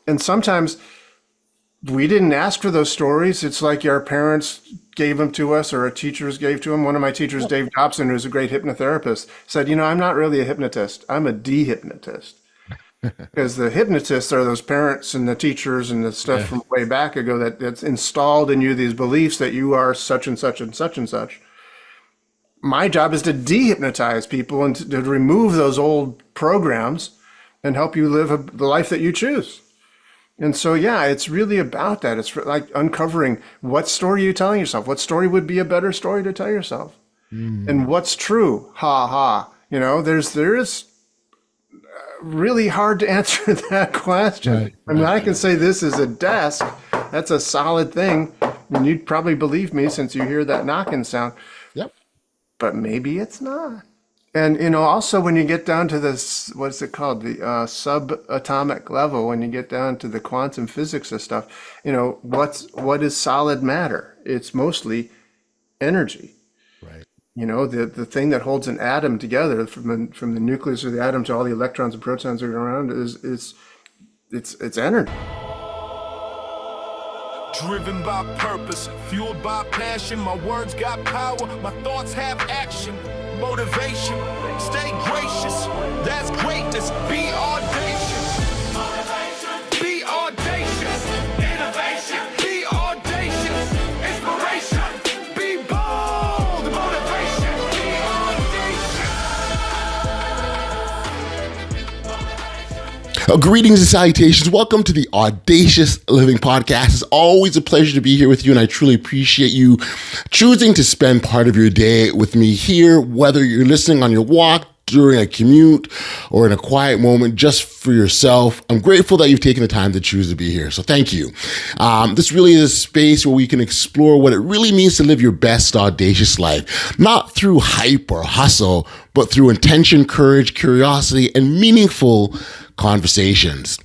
And sometimes we didn't ask for those stories. It's like our parents gave them to us or our teachers gave to them. One of my teachers, Dave Dobson, who's a great hypnotherapist, said, I'm not really a hypnotist. I'm a de-hypnotist. Because the hypnotists are those parents and the teachers and the stuff from way back ago that's installed in you these beliefs that you are such and such and such and such. My job is to de-hypnotize people and to remove those old programs and help you live the life that you choose. And so, it's really about that. It's like uncovering what story you're telling yourself. What story would be a better story to tell yourself? And what's true? Ha ha. There is really hard to answer that question. I can say this is a desk. That's a solid thing. And you'd probably believe me since you hear that knocking sound. Yep. But maybe it's not. And, also when you get down to this, what's it called? The subatomic level, when you get down to the quantum physics of stuff, what is solid matter? It's mostly energy. Right. The thing that holds an atom together from the nucleus of the atom to all the electrons and protons that are around it's energy. Driven by purpose, fueled by passion. My words got power, my thoughts have action. Motivation, stay gracious. That's greatness. Be audacious. Motivation. Be audacious. Innovation. Be audacious. Inspiration. Be bold. Motivation. Be audacious. Greetings and salutations. Welcome to the Audacious Living Podcast. It's always a pleasure to be here with you, and I truly appreciate you choosing to spend part of your day with me here, whether you're listening on your walk, during a commute, or in a quiet moment just for yourself. I'm grateful that you've taken the time to choose to be here. So thank you. This really is a space where we can explore what it really means to live your best audacious life, not through hype or hustle, but through intention, courage, curiosity, and meaningful conversations.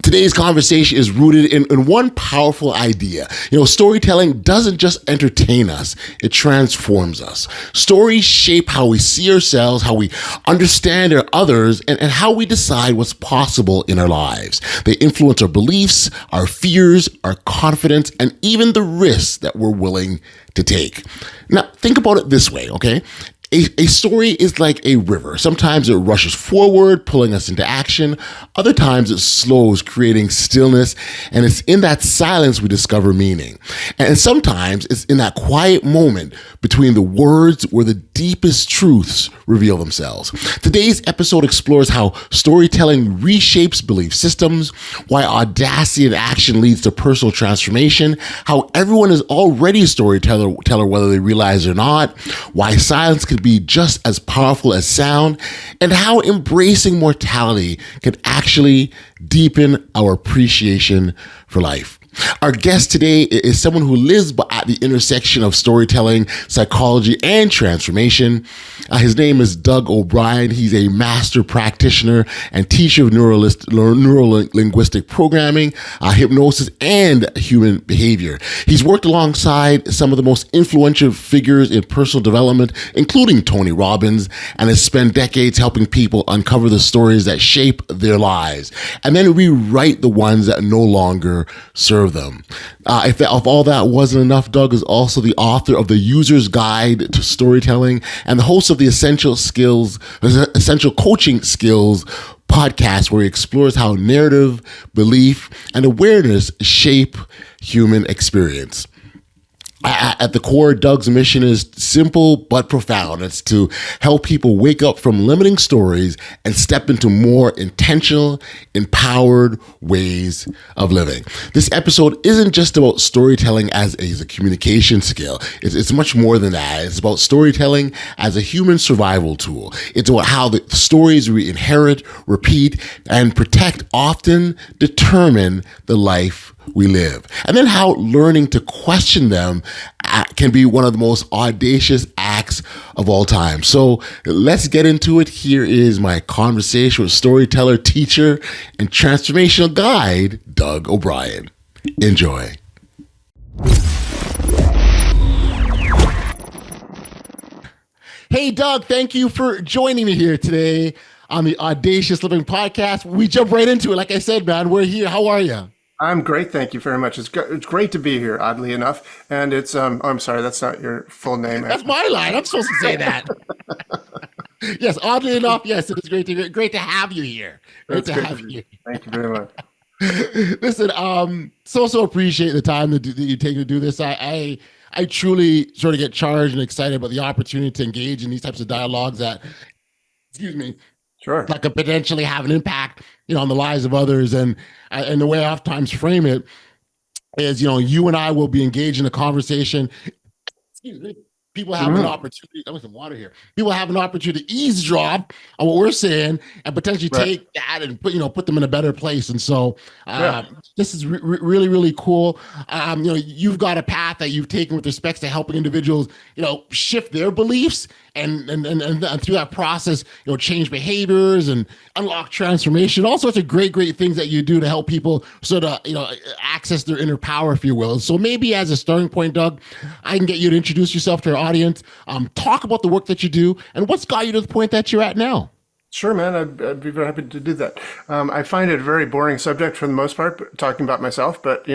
Today's conversation is rooted in one powerful idea. Storytelling doesn't just entertain us, it transforms us. Stories shape how we see ourselves, how we understand our others, and how we decide what's possible in our lives. They influence our beliefs, our fears, our confidence, and even the risks that we're willing to take. Now, think about it this way, okay? A story is like a river. Sometimes it rushes forward, pulling us into action. Other times it slows, creating stillness. And it's in that silence we discover meaning. And sometimes it's in that quiet moment between the words where the deepest truths reveal themselves. Today's episode explores how storytelling reshapes belief systems, why audacity and action leads to personal transformation, how everyone is already a storyteller whether they realize it or not, why silence can be just as powerful as sound, and how embracing mortality can actually deepen our appreciation for life. Our guest today is someone who lives at the intersection of storytelling, psychology, and transformation. His name is Doug O'Brien. He's a master practitioner and teacher of neuro-linguistic programming, hypnosis, and human behavior. He's worked alongside some of the most influential figures in personal development, including Tony Robbins, and has spent decades helping people uncover the stories that shape their lives, and then rewrite the ones that no longer serve them. If all that wasn't enough, Doug is also the author of The User's Guide to Storytelling and the host of the Essential Coaching Skills podcast, where he explores how narrative, belief, and awareness shape human experience. At the core, Doug's mission is simple but profound. It's to help people wake up from limiting stories and step into more intentional, empowered ways of living. This episode isn't just about storytelling as a communication skill. It's much more than that. It's about storytelling as a human survival tool. It's about how the stories we inherit, repeat, and protect often determine the life we live. And then how learning to question them can be one of the most audacious acts of all time. So let's get into it. Here is my conversation with storyteller, teacher, and transformational guide, Doug O'Brien. Enjoy. Hey, Doug, thank you for joining me here today. on the Audacious Living Podcast. We jump right into it. Like I said, man, we're here. How are you? I'm great, thank you very much. It's great to be here, oddly enough. And it's I'm sorry, that's not your full name. That's my line. I'm supposed to say that. Yes, oddly enough, yes, it is great to have you here. Great to have you. Thank you very much. Listen, so appreciate the time that you take to do this. I truly sort of get charged and excited about the opportunity to engage in these types of dialogues that, excuse me, Sure. that could potentially have an impact, on the lives of others. And the way I oftentimes frame it is, you and I will be engaged in a conversation. Excuse me. People have an opportunity. I want some water here. People have an opportunity to eavesdrop on what we're saying and potentially take that and put them in a better place. And so this is really, really cool. You've got a path that you've taken with respects to helping individuals, shift their beliefs and through that process, change behaviors and unlock transformation, all sorts of great things that you do to help people sort of, access their inner power, if you will. So maybe as a starting point, Doug, I can get you to introduce yourself to our audience, talk about the work that you do and what's got you to the point that you're at now. Sure, man. I'd be very happy to do that. I find it a very boring subject for the most part, talking about myself, but,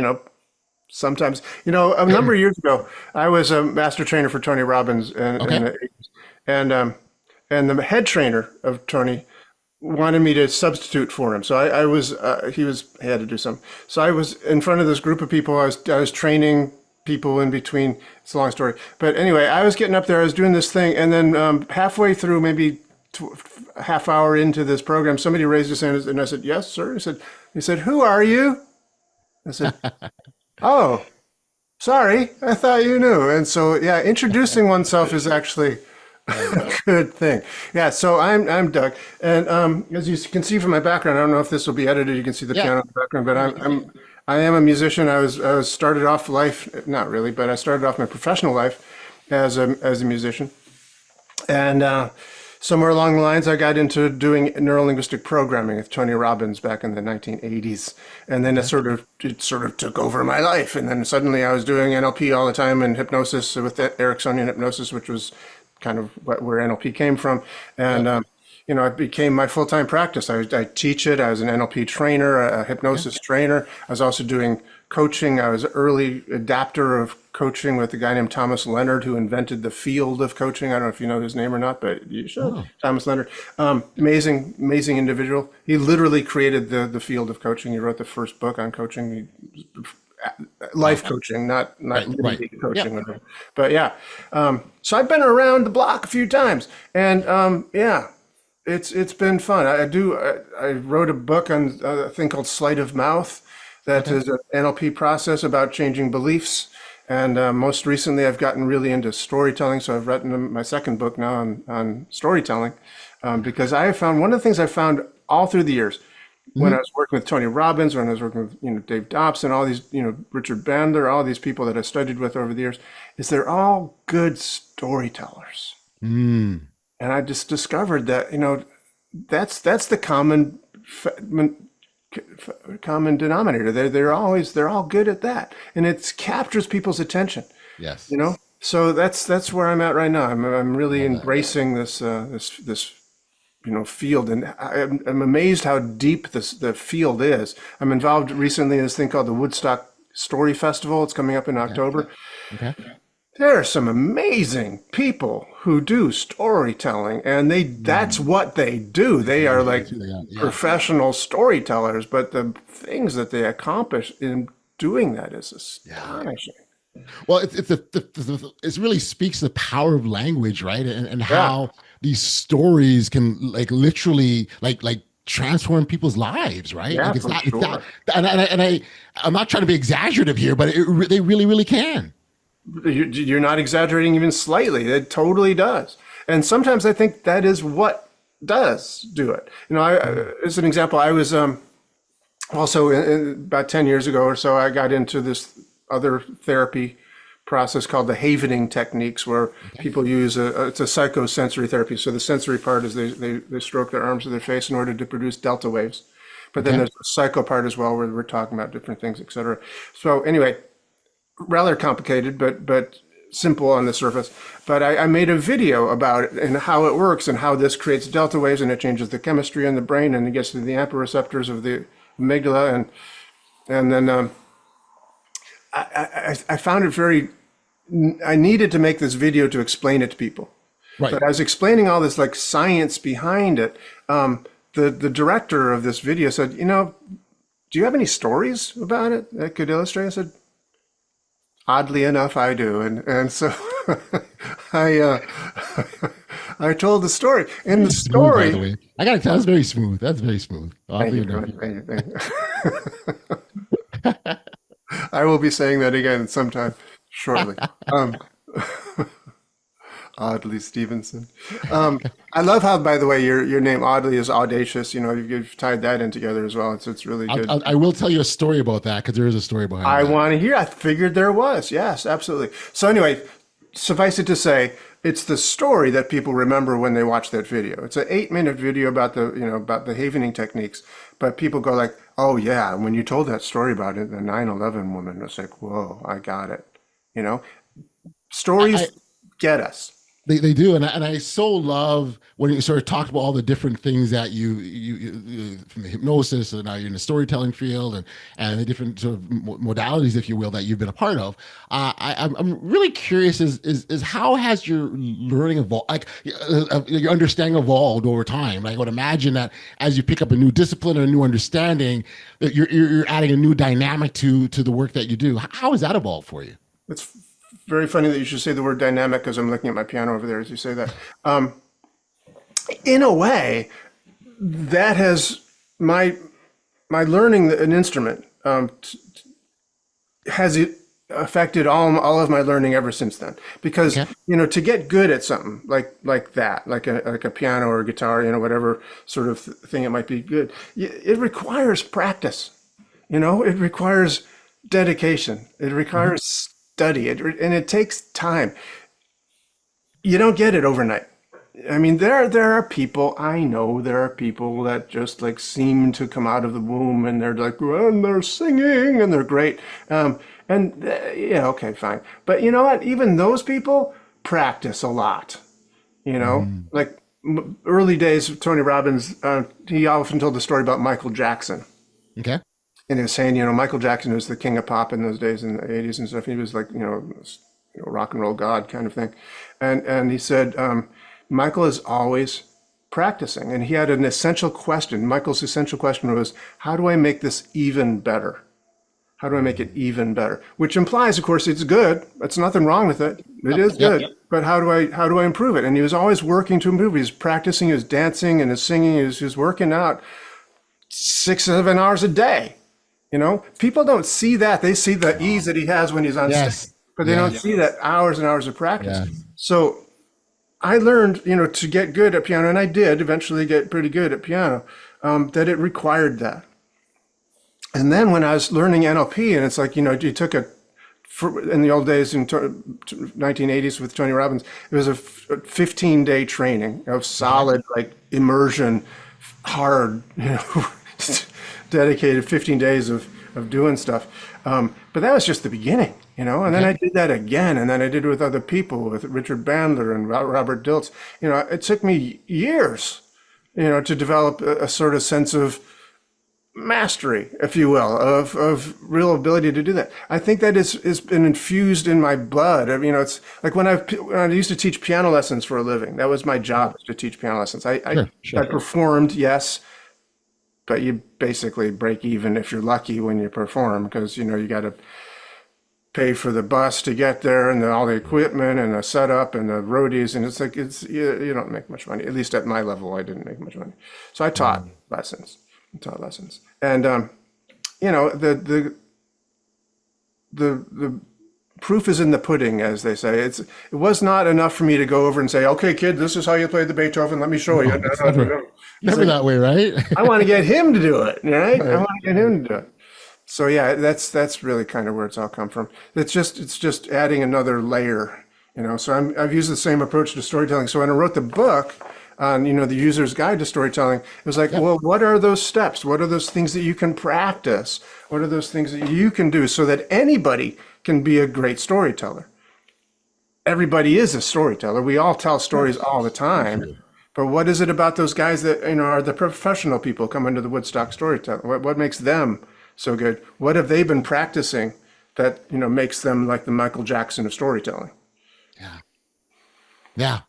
sometimes, a number of years ago, I was a master trainer for Tony Robbins in the 80s. And the head trainer of Tony wanted me to substitute for him. So he had to do something. So I was in front of this group of people. I was training people in between. It's a long story. But anyway, I was getting up there, I was doing this thing. And then halfway through, maybe half hour into this program, somebody raised his hand and I said, "Yes, sir." He said, "Who are you?" I said, "Oh, sorry, I thought you knew." And so, introducing oneself is actually a good thing. Yeah, so I'm Doug, and as you can see from my background, I don't know if this will be edited. You can see the piano in the background, but I am a musician. I was started off life, not really, but I started off my professional life as a musician, and somewhere along the lines, I got into doing neurolinguistic programming with Tony Robbins back in the 1980s, and then it sort of took over my life. And then suddenly, I was doing NLP all the time and hypnosis with Ericksonian hypnosis, which was kind of where NLP came from. And it became my full-time practice. I teach it. I was an NLP trainer, a hypnosis trainer. I was also doing coaching. I was an early adapter of coaching with a guy named Thomas Leonard, who invented the field of coaching. I don't know if you know his name or not, but you should. Oh. Thomas Leonard, amazing individual. He literally created the field of coaching. He wrote the first book on coaching, life coaching, not coaching. Yep. But so I've been around the block a few times, and it's been fun. I wrote a book on a thing called sleight of mouth. That is an NLP process about changing beliefs. And most recently, I've gotten really into storytelling. So I've written my second book now on storytelling, because I have found one of the things I found all through the years, when I was working with Tony Robbins, when I was working with Dave Dobson, all these Richard Bandler, all these people that I studied with over the years, is they're all good storytellers. And I just discovered that that's the common denominator. They're all good at that, and it captures people's attention. Yes. So that's where I'm at right now. I'm really embracing this field, and I'm amazed how deep the field is. I'm involved recently in this thing called the Woodstock Story Festival. It's coming up in October. Okay. There are some amazing people who do storytelling, and that's what they do. They are like professional storytellers, but the things that they accomplish in doing that is astonishing. Well, it really speaks to the power of language, right? And how these stories can literally transform people's lives, right? Yeah, I'm not trying to be exaggerative here, but they really, really can. You're not exaggerating even slightly. It totally does. And sometimes I think that is what does do it. As an example, I was also about 10 years ago or so, I got into this other therapy process called the havening techniques, where people use it's a psychosensory therapy. So the sensory part is they stroke their arms or their face in order to produce delta waves. But then there's the psycho part as well, where we're talking about different things, et cetera. So anyway, rather complicated, but simple on the surface, but I made a video about it and how it works and how this creates delta waves and it changes the chemistry in the brain and it gets to the AMPA receptors of the amygdala. And then I found it very, I needed to make this video to explain it to people. Right. But I was explaining all this like science behind it. The director of this video said, do you have any stories about it that could illustrate? I said, oddly enough, I do. And so I told the story. In the story, by the way. I gotta tell, that's very smooth. That's very smooth. Oddly enough. Thank you. I will be saying that again sometime shortly. Oddly Stevenson. I love how, by the way, your name Oddly is audacious. You've tied that in together as well. It's really good. I will tell you a story about that because there is a story behind I that. want to hear. I figured there was. Yes, absolutely. So anyway, suffice it to say, it's the story that people remember when they watch that video. It's an 8-minute video about the havening techniques, but people go like, "Oh yeah," when you told that story about it, the 9/11 woman, it's like, "Whoa, I got it." Stories get us. They do, and I so love when you sort of talked about all the different things that you from the hypnosis, and now you're in the storytelling field, and the different sort of modalities, if you will, that you've been a part of. I'm really curious is how has your learning evolved, like your understanding evolved over time? Like, I would imagine that as you pick up a new discipline or a new understanding, that you're adding a new dynamic to the work that you do. How has that evolved for you? It's very funny that you should say the word dynamic because I'm looking at my piano over there as you say that. In a way, that has my learning an instrument has it affected all of my learning ever since then. Because to get good at something like that, like a piano or a guitar, whatever sort of thing it might be good, it requires practice. It requires dedication. It requires study, and it takes time. You don't get it overnight. I mean, there are people, I know there are people that just like seem to come out of the womb and they're like, and they're singing and they're great. Okay, fine. But you know what? Even those people practice a lot. Like early days of Tony Robbins, he often told the story about Michael Jackson. Okay. And he was saying, Michael Jackson was the king of pop in those days in the 80s and stuff. He was like, rock and roll god kind of thing. And he said, Michael is always practicing. And he had an essential question. Michael's essential question was, how do I make this even better? How do I make it even better? Which implies, of course, it's good. There's nothing wrong with it. It is good. But how do I improve it? And he was always working to improve. He was practicing his dancing and his singing. He was working out 6-7 hours a day. People don't see that. They see the ease that he has when he's on stage, but they don't see that hours and hours of practice. Yeah. So I learned, to get good at piano, and I did eventually get pretty good at piano, that it required that. And then when I was learning NLP, and it's like, you took in the old days in 1980s with Tony Robbins, it was a 15-day training of solid, like immersion, hard, dedicated 15 days of doing stuff. But that was just the beginning, and then I did that again. And then I did it with other people, with Richard Bandler and Robert Dilts. It took me years, to develop a sort of sense of mastery, if you will, of real ability to do that. I think that is been infused in my blood. It's like when I used to teach piano lessons for a living, that was my job, to teach piano lessons. I performed, yes, but you basically break even if you're lucky when you perform, because you got to pay for the bus to get there and all the equipment and the setup and the roadies, and it's like you don't make much money. At least at my level, I didn't make much money. So I taught lessons, and the proof is in the pudding, as they say. It was not enough for me to go over and say, "Okay, kid, this is how you play the Beethoven. Let me show you." Never that way, right? I want to get him to do it, right? I want to get him to do it. So yeah, that's really kind of where it's all come from. It's just adding another layer, So I've used the same approach to storytelling. So when I wrote the book on, the user's guide to storytelling, it was like, well, what are those steps? What are those things that you can practice? What are those things that you can do so that anybody can be a great storyteller? everybody is a storyteller. We all tell stories all the time. But what is it about those guys that, are the professional people coming to the Woodstock storyteller? What makes them so good? What have they been practicing that, makes them like the Michael Jackson of storytelling? Yeah. Yeah.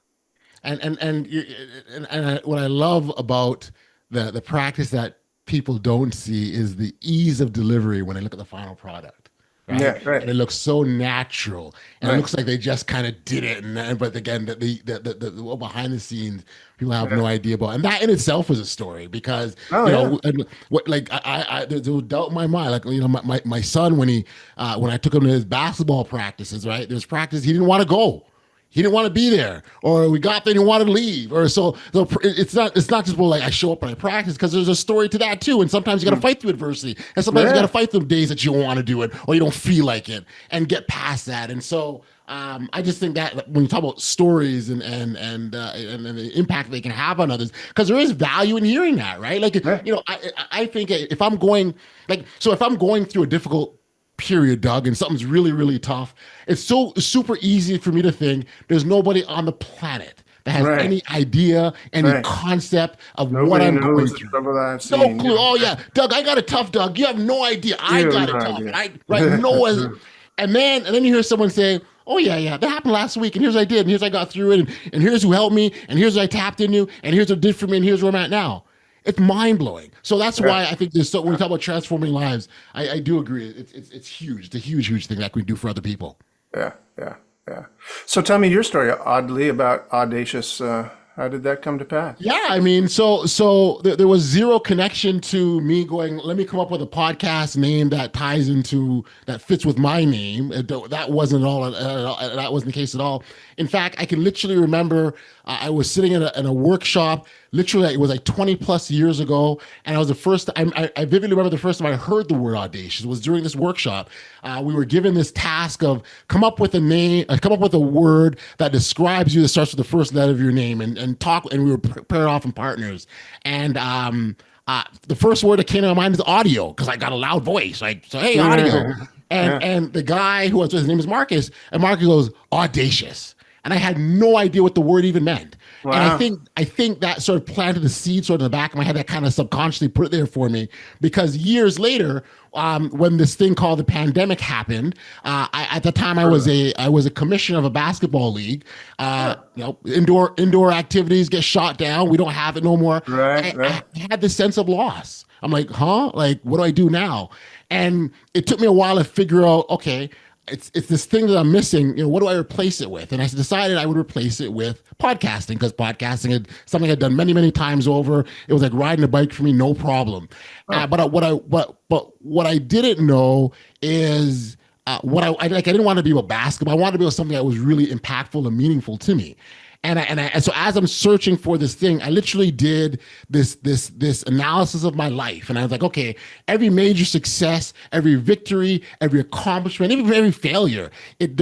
What I love about the practice that people don't see is the ease of delivery when they look at the final product. Right? Yeah, right. And it looks so natural, and Right. it looks like they just kind of did it. But again, the behind the scenes, people have no idea about, and that in itself is a story because and what like there's a doubt in my mind, like my son when I took him to his basketball practices, right? There's practice he didn't want to go. He didn't want to be there, or we got there and he wanted to leave, or so it's not just well, like I show up and I practice, because there's a story to that too. And sometimes you got to fight through adversity, and sometimes you got to fight through days that you don't want to do it or you don't feel like it, and get past that. And so I just think that when you talk about stories and the impact they can have on others, because there is value in hearing that, right? Like I think if I'm going through a difficult period, Doug, and something's really, really tough, it's so super easy for me to think there's nobody on the planet that has any idea, any concept of what I'm going through. No clue. Oh yeah, Doug, I got it tough, Doug. You have no idea. I got it tough. And then you hear someone say, oh yeah, that happened last week, and here's what I did, and here's what I got through it, and here's who helped me, and here's what I tapped into, and here's what it did for me, and here's where I'm at now. It's mind blowing. So that's why I think when we talk about transforming lives, I do agree. It's huge. It's a huge thing that we do for other people. Yeah. So tell me your story, oddly, about Audacious. How did that come to pass? Yeah, I mean, so there was zero connection to me going, let me come up with a podcast name that fits with my name. That wasn't that wasn't the case at all. In fact, I can literally remember I was sitting in a workshop. Literally, it was like 20 plus years ago, and I vividly remember the first time I heard the word audacious was during this workshop. We were given this task of come up with a word that describes you, that starts with the first letter of your name, and talk. And we were paired off in partners. And the first word that came to my mind is audio, because I got a loud voice. Like, so hey, audio. And the guy who was with, his name is Marcus, and Marcus goes, audacious. And I had no idea what the word even meant. Wow. And I think that sort of planted the seed sort of in the back of my head, that kind of subconsciously put it there for me, because years later, when this thing called the pandemic happened, at the time I was a commissioner of a basketball league. Indoor activities get shot down. We don't have it no more. I had this sense of loss. I'm like, like, what do I do now? And it took me a while to figure out, okay, it's this thing that I'm missing. What do I replace it with? And I decided I would replace it with podcasting, because podcasting is something I'd done many, many times over. It was like riding a bike for me, no problem. But what I didn't know is I didn't want to be about basketball. I wanted to be about something that was really impactful and meaningful to me. And so as I'm searching for this thing, I literally did this analysis of my life. And I was like, okay, every major success, every victory, every accomplishment, even every failure, it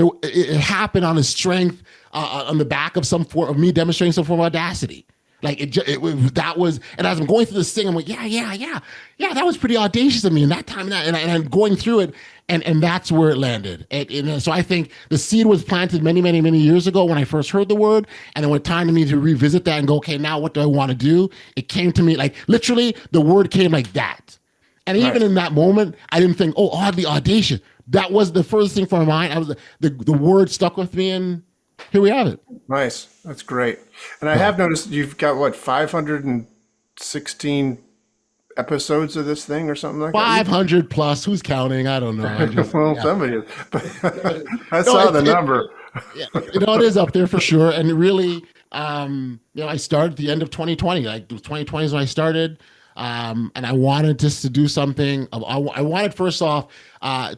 happened on the strength, on the back of some form of me demonstrating some form of audacity. Like that was, and as I'm going through this thing, I'm like, yeah, that was pretty audacious of me in that time, and I'm going through it, and that's where it landed. And so I think the seed was planted many, many, many years ago when I first heard the word, and then when time to me to revisit that and go, okay, now what do I want to do? It came to me like literally the word came like that, and even in that moment, I didn't think, oh, oddly audacious. That was the first thing from my mind. The word stuck with me, and here we have it. Nice. That's great. And I have noticed you've got 516 episodes of this thing or something like 500 plus. Who's counting? I don't know. Somebody is. I saw the number. It is up there for sure. And really, I started at the end of 2020. Like 2020 is when I started. And I wanted just to do something. I wanted, first off,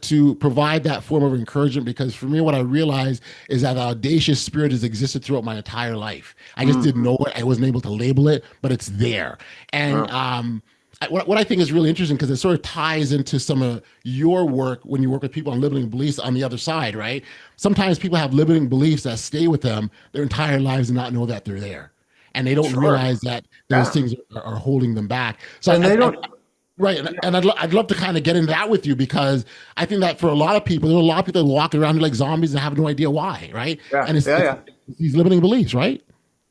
to provide that form of encouragement, because for me, what I realized is that the audacious spirit has existed throughout my entire life. I just didn't know it. I wasn't able to label it, but it's there. And what I think is really interesting, because it sort of ties into some of your work when you work with people on limiting beliefs on the other side, right? Sometimes people have limiting beliefs that stay with them their entire lives and not know that they're there. And they don't realize that those things are holding them back. So and they Right. And I'd love to kind of get into that with you, because I think that for a lot of people, there are a lot of people that walk around like zombies and have no idea why. Right. Yeah, And yeah, yeah. it's these limiting beliefs, right?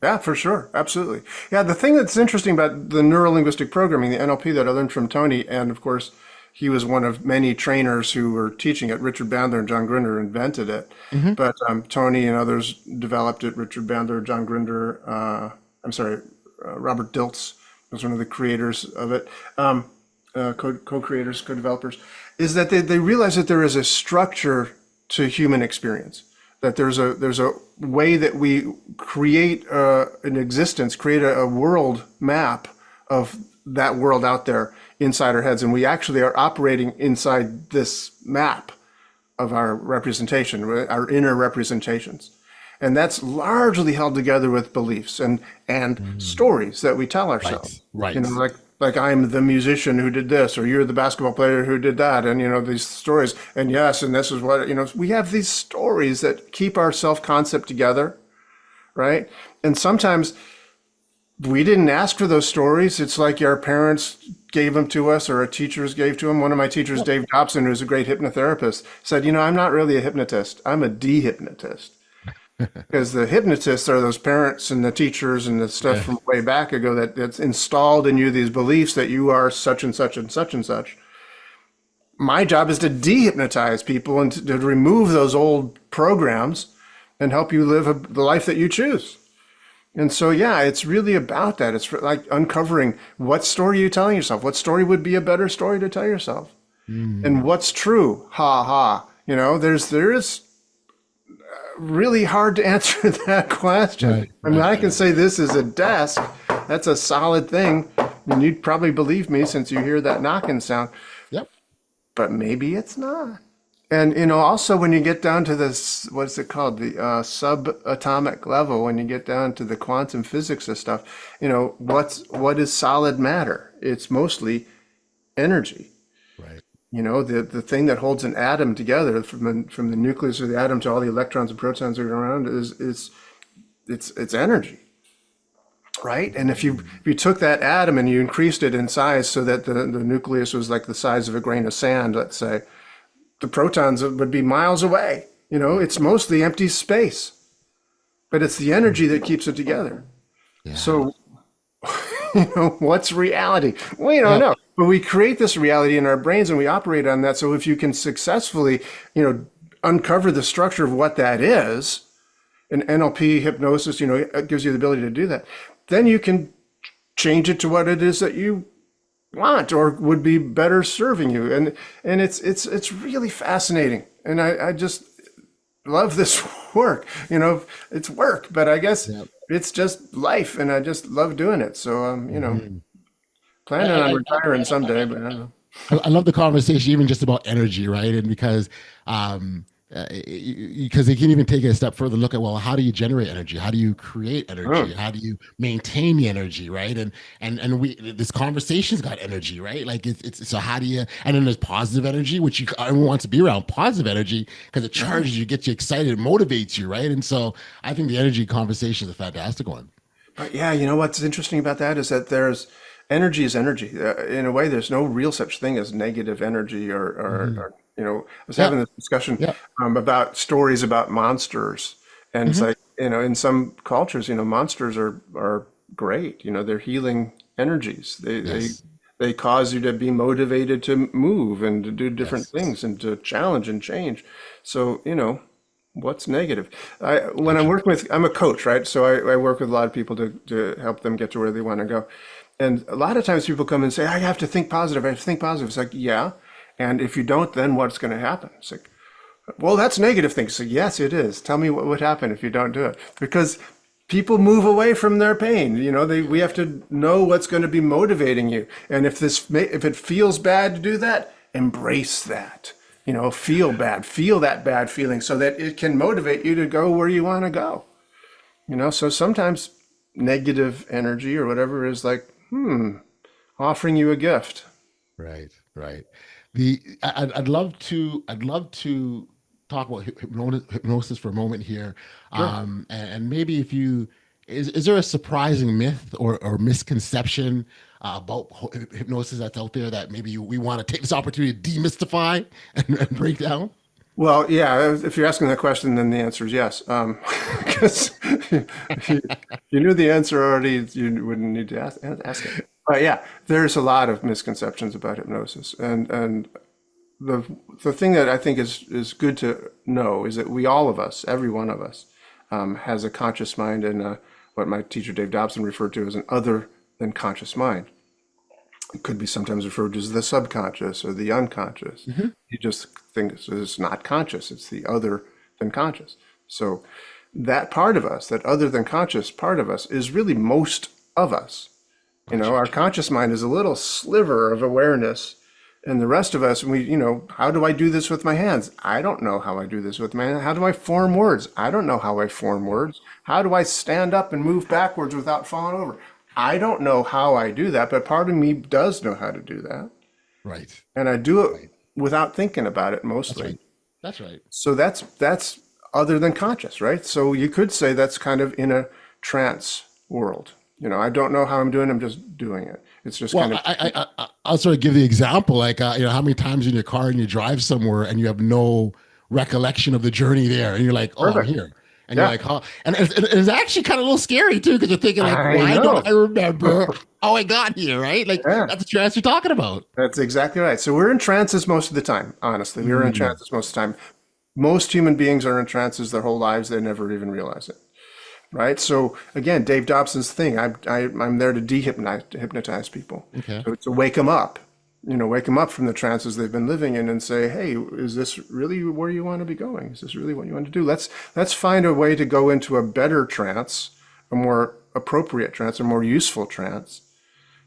Yeah, for sure. Absolutely. Yeah, the thing that's interesting about the neuro-linguistic programming, the NLP that I learned from Tony, and of course, he was one of many trainers who were teaching it. Richard Bandler and John Grinder invented it. Mm-hmm. But Tony and others developed it. Richard Bandler, John Grinder, Robert Dilts was one of the creators of it, co-creators, co-developers, is that they realized that there is a structure to human experience, that there's a way that we create an existence, create a world map of that world out there inside our heads. And we actually are operating inside this map of our representation, our inner representations. And that's largely held together with beliefs and stories that we tell ourselves. Right. You know, like I'm the musician who did this, or you're the basketball player who did that, and you know these stories. And yes, and this is what we have these stories that keep our self-concept together, right? And sometimes we didn't ask for those stories. It's like our parents gave them to us, or our teachers gave to them. One of my teachers, Dave Dobson, who's a great hypnotherapist, said, I'm not really a hypnotist. I'm a de-hypnotist. Because the hypnotists are those parents and the teachers and the stuff from way back ago that's installed in you these beliefs that you are such and such and such and such. My job is to de-hypnotize people and to remove those old programs and help you live the life that you choose. And so, yeah, it's really about that. It's like uncovering what story you're telling yourself. What story would be a better story to tell yourself? And what's true? Ha ha. There is really hard to answer that question. I can say this is a desk. That's a solid thing. And you'd probably believe me since you hear that knocking sound. Yep. But maybe it's not. And, also when you get down to this, what's it called? The subatomic level, when you get down to the quantum physics of stuff, what is solid matter? It's mostly energy. Right. The thing that holds an atom together from the nucleus of the atom to all the electrons and protons that are around it's energy, right? And if you took that atom and you increased it in size so that the nucleus was like the size of a grain of sand, let's say, the protons would be miles away. It's mostly empty space, but it's the energy that keeps it together. Yeah. So, what's reality? We don't know. But we create this reality in our brains and we operate on that. So if you can successfully, uncover the structure of what that is, and NLP hypnosis, it gives you the ability to do that, then you can change it to what it is that you want or would be better serving you. And it's really fascinating. And I just love this work. It's work, but I guess it's just life, and I just love doing it. So planning on retiring someday, but I don't know. I love the conversation, even just about energy, right? And because they can even take it a step further, look at, well, how do you generate energy? How do you create energy? How do you maintain the energy, right? And this conversation's got energy, right? Like it's so how do you? And then there's positive energy, which everyone wants to be around positive energy because it charges you, gets you excited, it motivates you, right? And so I think the energy conversation is a fantastic one. But yeah, what's interesting about that is that energy is energy. In a way, there's no real such thing as negative energy or I was having this discussion about stories about monsters. And it's like, in some cultures, monsters are great. They're healing energies. They cause you to be motivated to move and to do different things and to challenge and change. So, what's negative? When I'm working with, I'm a coach, right? So I work with a lot of people to help them get to where they want to go. And a lot of times people come and say, I have to think positive. I have to think positive. It's like, yeah. And if you don't, then what's going to happen? It's like, well, that's negative things. So yes, it is. Tell me what would happen if you don't do it. Because people move away from their pain. We have to know what's going to be motivating you. And if it feels bad to do that, embrace that. Feel bad, feel that bad feeling so that it can motivate you to go where you want to go. So sometimes negative energy or whatever is like, offering you a gift. Right. I'd love to talk about hypnosis for a moment here. Sure. And maybe if you is there a surprising myth or misconception about hypnosis that's out there that maybe we want to take this opportunity to demystify and break down? Well, yeah, if you're asking that question, then the answer is yes. Because if you knew the answer already, you wouldn't need to ask it. But yeah, there's a lot of misconceptions about hypnosis. And the thing that I think is good to know is that we, all of us, every one of us, has a conscious mind and what my teacher Dave Dobson referred to as an other than conscious mind. It could be sometimes referred to as the subconscious or the unconscious. You just think it's not conscious, it's the other than conscious. So that part of us, that other than conscious part of us, is really most of us. You know, our conscious mind is a little sliver of awareness, and the rest of us, how do I do this with my hands? I don't know how I do this with my hands. How do I form words? I don't know how I form words. How do I stand up and move backwards without falling over? I don't know how I do that, but part of me does know how to do that. Right. And I do it without thinking about it mostly. That's right. So that's other than conscious, right? So you could say that's kind of in a trance world. I don't know how I'm doing. I'm just doing it. It's just kind of. I'll sort of give the example, like, how many times in your car and you drive somewhere and you have no recollection of the journey there, and you're like, oh, Perfect. I'm here. And you're like, huh? And it's actually kind of a little scary too, because you're thinking like, why don't I remember how I got here, right? Like, that's the trance you're talking about. That's exactly right. So we're in trances most of the time, honestly. We're in trances most of the time. Most human beings are in trances their whole lives. They never even realize it, right? So again, Dave Dobson's thing, I'm there to hypnotize people. Okay. So to wake them up. Wake them up from the trances they've been living in and say, hey, is this really where you want to be going? Is this really what you want to do? Let's find a way to go into a better trance, a more appropriate trance, a more useful trance,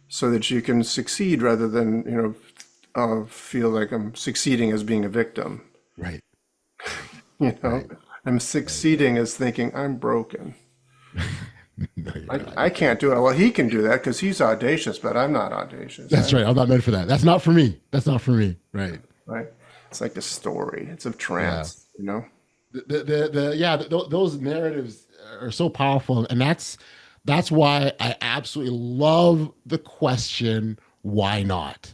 so that you can succeed rather than, feel like I'm succeeding as being a victim. Right. Right. I'm succeeding as thinking I'm broken. No, I can't do it. Well, he can do that because he's audacious, but I'm not audacious. That's right. I'm not meant for that. That's not for me. Right. Right. It's like a story. It's a trance, Those narratives are so powerful, and that's why I absolutely love the question, why not?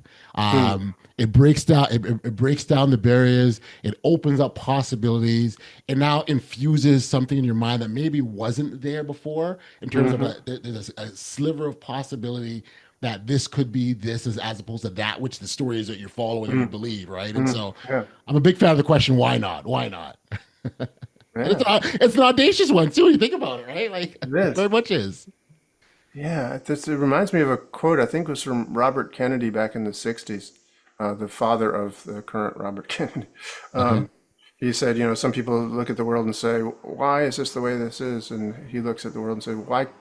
It breaks down the barriers, it opens up possibilities, it now infuses something in your mind that maybe wasn't there before, in terms of there's a sliver of possibility that this could be this as opposed to that which the story is that you're following and you believe, right? And so I'm a big fan of the question, why not? It's an audacious one too when you think about it, right? Like, it very much is. Yeah, it reminds me of a quote, I think it was from Robert Kennedy back in the 60s, the father of the current Robert Kennedy. He said, some people look at the world and say, why is this the way this is? And he looks at the world and says,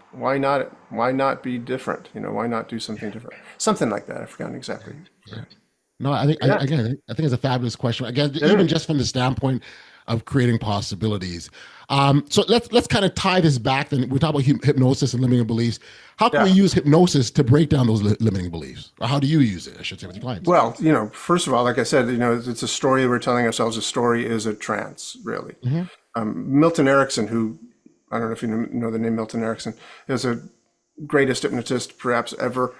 why not be different? Why not do something different? Something like that. I've forgotten exactly. Yeah. No, I think it's a fabulous question. Again, even just from the standpoint of creating possibilities. So let's kind of tie this back. Then we talk about hypnosis and limiting beliefs. How can we use hypnosis to break down those limiting beliefs? Or how do you use it, I should say, with your clients? Well, first of all, like I said, it's a story we're telling ourselves. A story is a trance, really. Milton Erickson, who, I don't know if you know the name Milton Erickson, is a greatest hypnotist perhaps ever,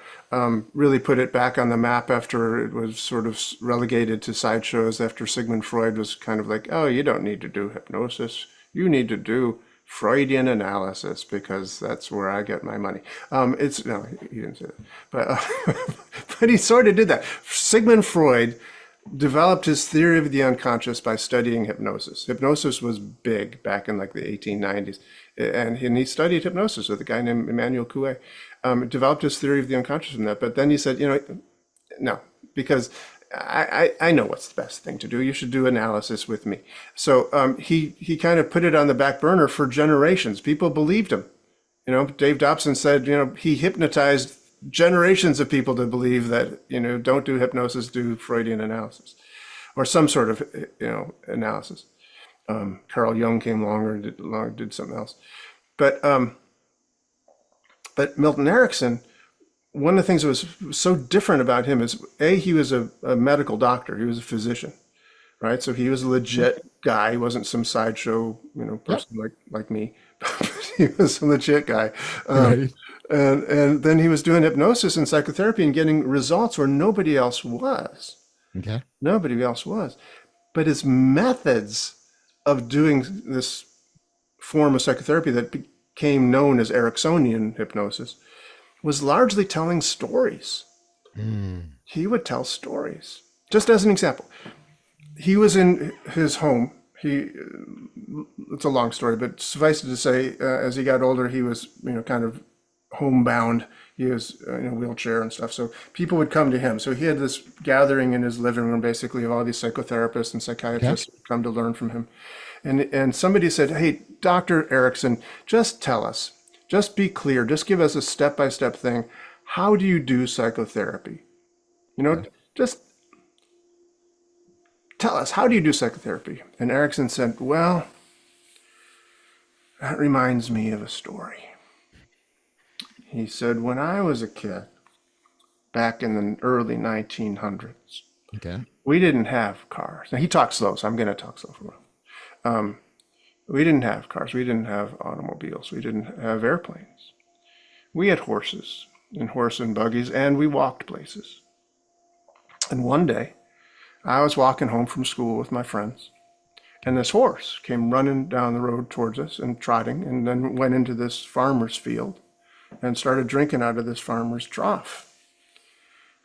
really put it back on the map after it was sort of relegated to sideshows after Sigmund Freud was kind of like, oh, you don't need to do hypnosis. You need to do Freudian analysis because that's where I get my money. No, he didn't say that, but he sort of did that. Sigmund Freud developed his theory of the unconscious by studying hypnosis. Hypnosis was big back in like the 1890s, and he studied hypnosis with a guy named Emmanuel Coué. Developed his theory of the unconscious from that, but then he said, no, because I know what's the best thing to do. You should do analysis with me. So he kind of put it on the back burner for generations. People believed him. Dave Dobson said, he hypnotized generations of people to believe that, don't do hypnosis, do Freudian analysis or some sort of, analysis. Carl Jung came along and did something else. But Milton Erickson, one of the things that was so different about him is, he was a medical doctor. He was a physician, right? So he was a legit guy. He wasn't some sideshow, person like me. He was a legit guy. Right. And then he was doing hypnosis and psychotherapy and getting results where nobody else was. Okay. Nobody else was. But his methods of doing this form of psychotherapy that became known as Ericksonian hypnosis was largely telling stories. He would tell stories. Just as an example, he was in his home. It's a long story, but suffice it to say, as he got older, he was, kind of homebound. He was in a wheelchair and stuff. So people would come to him. So he had this gathering in his living room, basically, of all these psychotherapists and psychiatrists who would come to learn from him. And somebody said, "Hey, Dr. Erickson, just tell us, just be clear, just give us a step-by-step thing. How do you do psychotherapy? Just tell us, how do you do psychotherapy?" And Erickson said, "Well, that reminds me of a story." He said, "When I was a kid, back in the early 1900s, Okay. we didn't have cars." Now, he talks slow, so I'm going to talk slow for a while. We didn't have cars. We didn't have automobiles. We didn't have airplanes. We had horses and horse and buggies, and we walked places. And one day, I was walking home from school with my friends, and this horse came running down the road towards us and trotting, and then went into this farmer's field and started drinking out of this farmer's trough.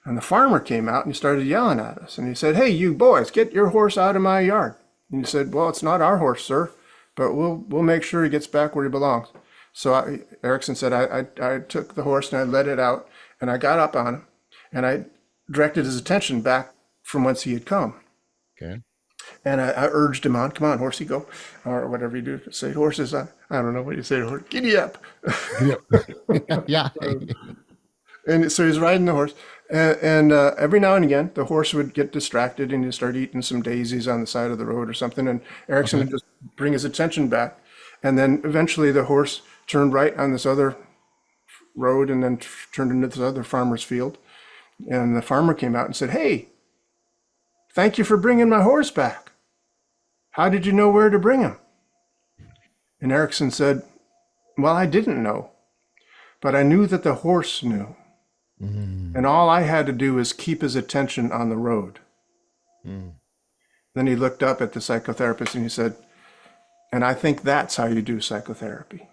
And the farmer came out and he started yelling at us. And he said, "Hey, you boys, get your horse out of my yard." And he said, "Well, it's not our horse, sir, but we'll make sure he gets back where he belongs." So Erickson said, I took the horse and I let it out, and I got up on him and I directed his attention back from whence he had come. Okay. And I urged him on, "Come on, horsey, go," or whatever you do. Say horses, I don't know what you say to horse. "Giddy up." Yep. Yeah. And so he's riding the horse, and every now and again, the horse would get distracted and he'd start eating some daisies on the side of the road or something. And Erickson would just bring his attention back. And then eventually the horse turned right on this other road and then turned into this other farmer's field. And the farmer came out and said, "Hey, thank you for bringing my horse back. How did you know where to bring him?" And Erickson said, "Well, I didn't know, but I knew that the horse knew. And all I had to do was keep his attention on the road." Then he looked up at the psychotherapist and he said, "And I think that's how you do psychotherapy."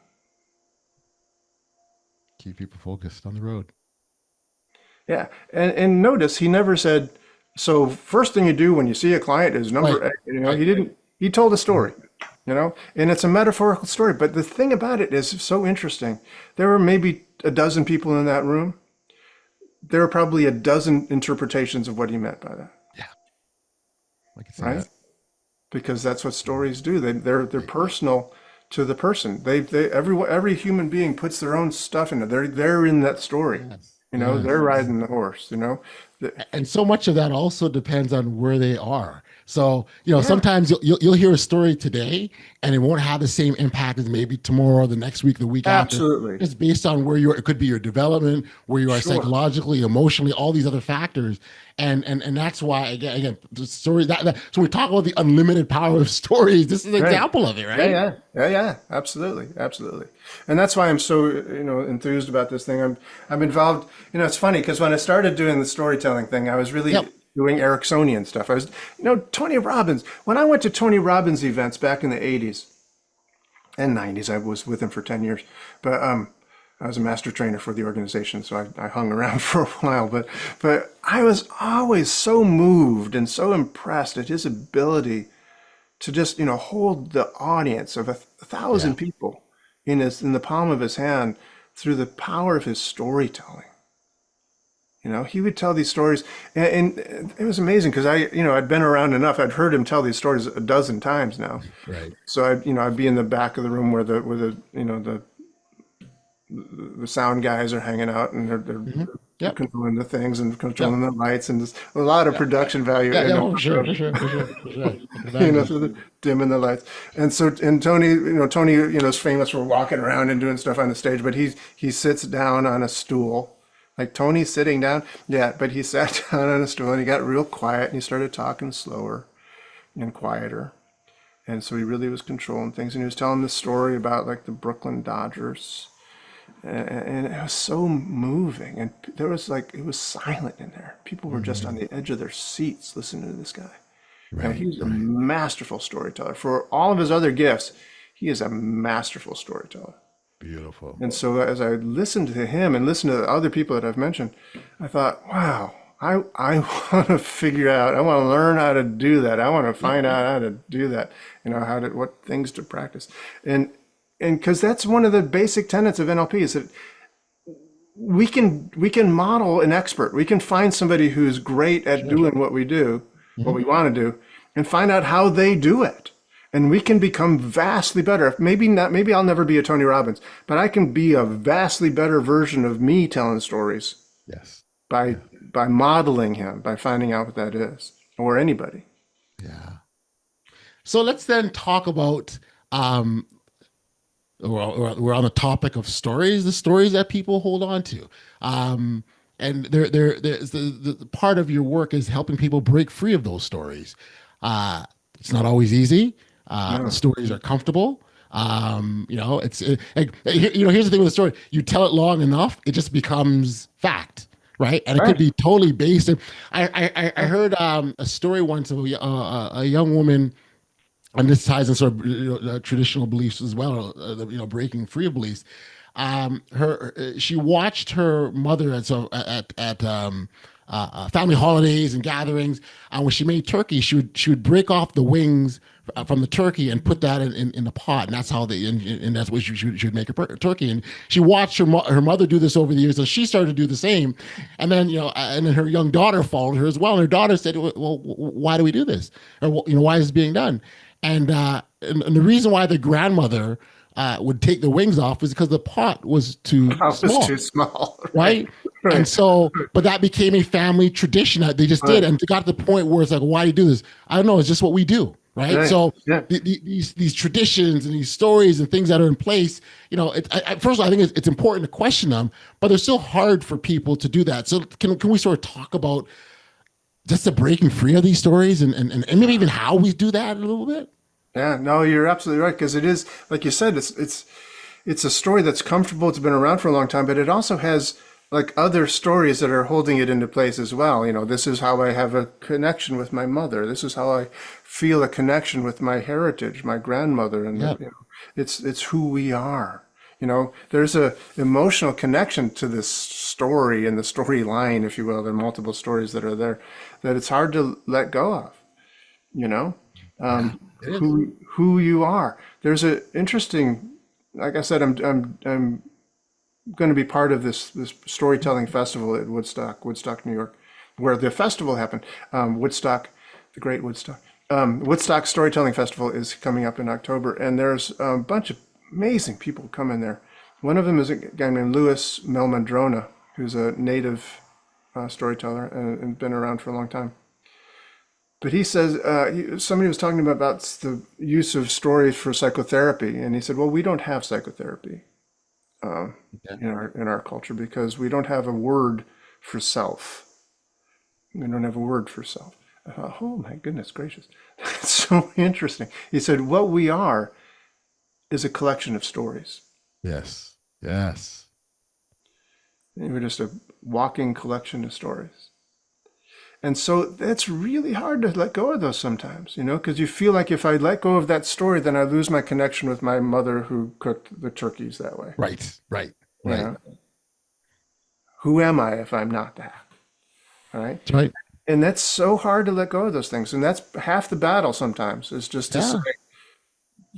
Keep people focused on the road. Yeah. And notice he never said, "So first thing you do when you see a client is number Right. A." He didn't. He told a story, and it's a metaphorical story. But the thing about it is so interesting. There were maybe a dozen people in that room. There were probably a dozen interpretations of what he meant by that, Yeah. I can see right? that. Because that's what stories do. They're personal to the person. Every human being puts their own stuff in it. They're in that story. They're riding the horse. And so much of that also depends on where they are. So, sometimes you'll hear a story today and it won't have the same impact as maybe tomorrow, the next week, the week Absolutely. after. It's based on where you are. It could be your development, where you are psychologically, emotionally, all these other factors. And that's why, again, the story so we talk about the unlimited power of stories. This is an example of it, right? Yeah. Absolutely. And that's why I'm so, enthused about this thing. I'm involved. It's funny because when I started doing the storytelling thing, I was really doing Ericksonian stuff. I was, Tony Robbins. When I went to Tony Robbins events back in the 80s and 90s, I was with him for 10 years. But I was a master trainer for the organization, so I hung around for a while. But I was always so moved and so impressed at his ability to just, hold the audience of 1,000 people in the palm of his hand through the power of his storytelling. He would tell these stories, and it was amazing because I'd been around enough. I'd heard him tell these stories a dozen times now. Right. So I'd be in the back of the room where the sound guys are hanging out and they're controlling the things and controlling the lights, and there's a lot of production value. For sure. So dimming the lights. And Tony, is famous for walking around and doing stuff on the stage, but he sits down on a stool. Like Tony's sitting down, but he sat down on a stool and he got real quiet and he started talking slower and quieter. And so he really was controlling things. And he was telling this story about like the Brooklyn Dodgers. And it was so moving. And there was like, it was silent in there. People were just on the edge of their seats listening to this guy. And Right. he's a masterful storyteller. For all of his other gifts, he is a masterful storyteller. Beautiful. And so as I listened to him and listened to the other people that I've mentioned, I thought, wow, I want to figure out, I want to learn how to do that. I want to find out how to do that, what things to practice. And because that's one of the basic tenets of NLP is that we can model an expert. We can find somebody who's great at doing what we do, what we want to do, and find out how they do it. And we can become vastly better. Maybe I'll never be a Tony Robbins, but I can be a vastly better version of me telling stories Yes. by modeling him, by finding out what that is, or anybody. Yeah. So let's then talk about we're on the topic of stories, the stories that people hold on to. And there's the part of your work is helping people break free of those stories. It's not always easy. The stories are comfortable. Here's the thing with the story. You tell it long enough, it just becomes fact, right? And it could be totally based. I heard a story once of a young woman, and this ties in sort of traditional beliefs as well, breaking free of beliefs. She watched her mother at family holidays and gatherings, and when she made turkey, she would break off the wings from the turkey and put that in the pot, and that's how and that's what she would make a turkey. And she watched her mother do this over the years, so she started to do the same. And then and then her young daughter followed her as well. And her daughter said, "Well, why do we do this? Or why is this being done?" And the reason why the grandmother would take the wings off was because the pot was too small. Right? Right. And so, but that became a family tradition that they just did, and it got to the point where it's like, why do you do this? I don't know. It's just what we do, right? So these traditions and these stories and things that are in place, first of all, I think it's important to question them, but they're still hard for people to do that. So can we sort of talk about just the breaking free of these stories and maybe even how we do that a little bit? Yeah, no, you're absolutely right. Because it is, like you said, it's a story that's comfortable. It's been around for a long time, but it also has like other stories that are holding it into place as well. This is how I have a connection with my mother. This is how I feel a connection with my heritage, my grandmother, and it's who we are. There's a emotional connection to this story and the storyline, if you will. There are multiple stories that are there that it's hard to let go of. Who you are. There's an interesting, like I said, I'm going to be part of this storytelling festival at Woodstock, New York, where the festival happened. Woodstock, the Great Woodstock. Woodstock Storytelling Festival is coming up in October, and there's a bunch of amazing people coming there. One of them is a guy named Louis Melmandrona, who's a native storyteller and been around for a long time. But he says, somebody was talking about the use of stories for psychotherapy, and he said, well, we don't have psychotherapy in our culture because we don't have a word for self. We don't have a word for self. I thought, oh my goodness gracious, that's so interesting. He said, what we are is a collection of stories. Yes. And we're just a walking collection of stories. And so that's really hard to let go of those sometimes, because you feel like if I let go of that story, then I lose my connection with my mother who cooked the turkeys that way. Right. Who am I if I'm not that? Right. That's right. And that's so hard to let go of those things. And that's half the battle sometimes is just to say,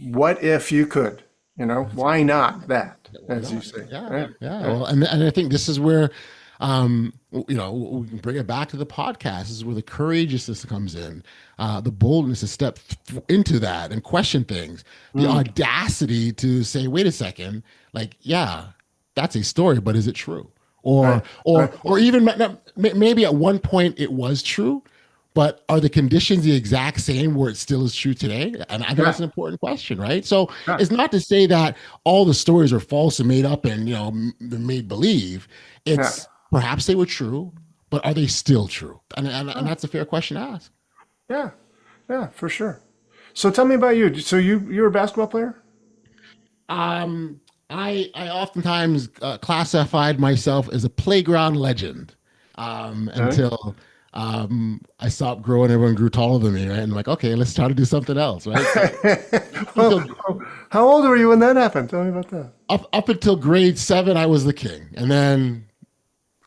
what if you could? Why not that, as you say? Yeah. Well, and I think this is where we can bring it back to the podcast. This is where the courageousness comes in, the boldness to step into that and question things, the audacity to say, wait a second, that's a story, but is it true? Or even maybe at one point it was true, but are the conditions the exact same where it still is true today? And I think that's an important question, right? So it's not to say that all the stories are false and made up and, they're made believe. It's perhaps they were true, but are they still true? And that's a fair question to ask. Yeah, for sure. So tell me about you. So you're a basketball player? Um, I oftentimes classified myself as a playground legend Okay. until I stopped growing. Everyone grew taller than me, right? And I'm like, okay, let's try to do something else, right? So up Well, until how old were you when that happened? Tell me about that. up until grade 7, I was the king, and then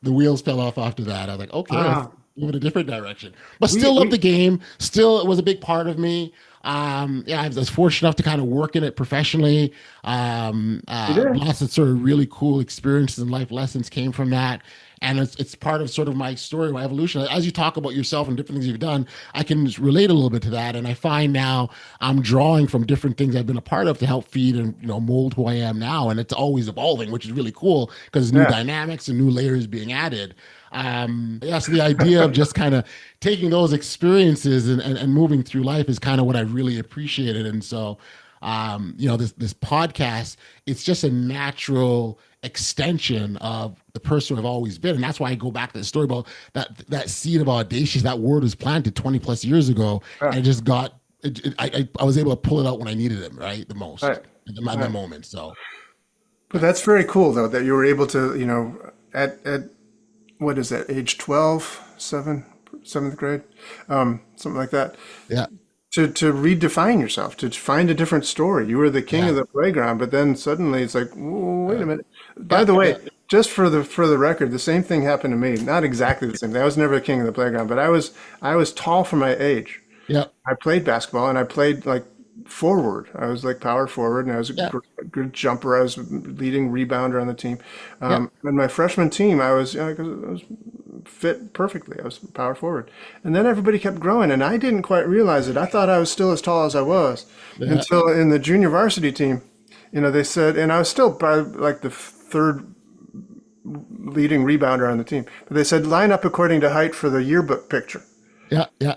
the wheels fell off after that. I was like, okay, let's Wow. move in a different direction. But We still love the we game. Still, it was a big part of me. Yeah, I was fortunate enough to kind of work in it professionally. you did. Lots of sort of really cool experiences and life lessons came from that. And it's part of sort of my story, my evolution. As you talk about yourself and different things you've done, I can relate a little bit to that. And I find now I'm drawing from different things I've been a part of to help feed and mold who I am now. And it's always evolving, which is really cool because new Yeah. dynamics and new layers being added. Yeah, so the idea of just kind of taking those experiences and moving through life is kind of what I really appreciated. And so, this podcast, it's just a natural extension of the person I've always been. And that's why I go back to the story about that seed of audacious, that word was planted 20 plus years ago. Yeah. And it just got, I was able to pull it out when I needed it, right? The Right. most, in the Right. moment. So, But that's very cool though that you were able to, at what is that, age 12, 7th grade, something like that, yeah. to redefine yourself, to find a different story. You were the king of Yeah. the playground, but then suddenly it's like, "Whoa, wait a minute." By Yeah. the way, Yeah. just for the record, the same thing happened to me. Not exactly the same thing. I was never the king of the playground, but I was tall for my age. Yeah. I played basketball and I played like forward. I was like power forward and I was a Yeah. good jumper. I was leading rebounder on the team. Yeah. And my freshman team, I was fit perfectly. I was power forward. And then everybody kept growing and I didn't quite realize it. I thought I was still as tall as I was Yeah. until in the junior varsity team, they said, and I was still probably like the third leading rebounder on the team, but they said line up according to height for the yearbook picture. Yeah. Yeah.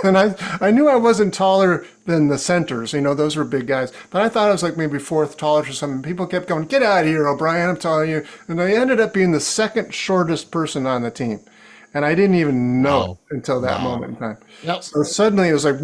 And I knew I wasn't taller than the centers. Those were big guys. But I thought I was like maybe fourth tallest or something. People kept going, "Get out of here, O'Brien, I'm telling you." And I ended up being the second shortest person on the team. And I didn't even know it Wow. until that Wow. moment in time. Yep. So suddenly it was like,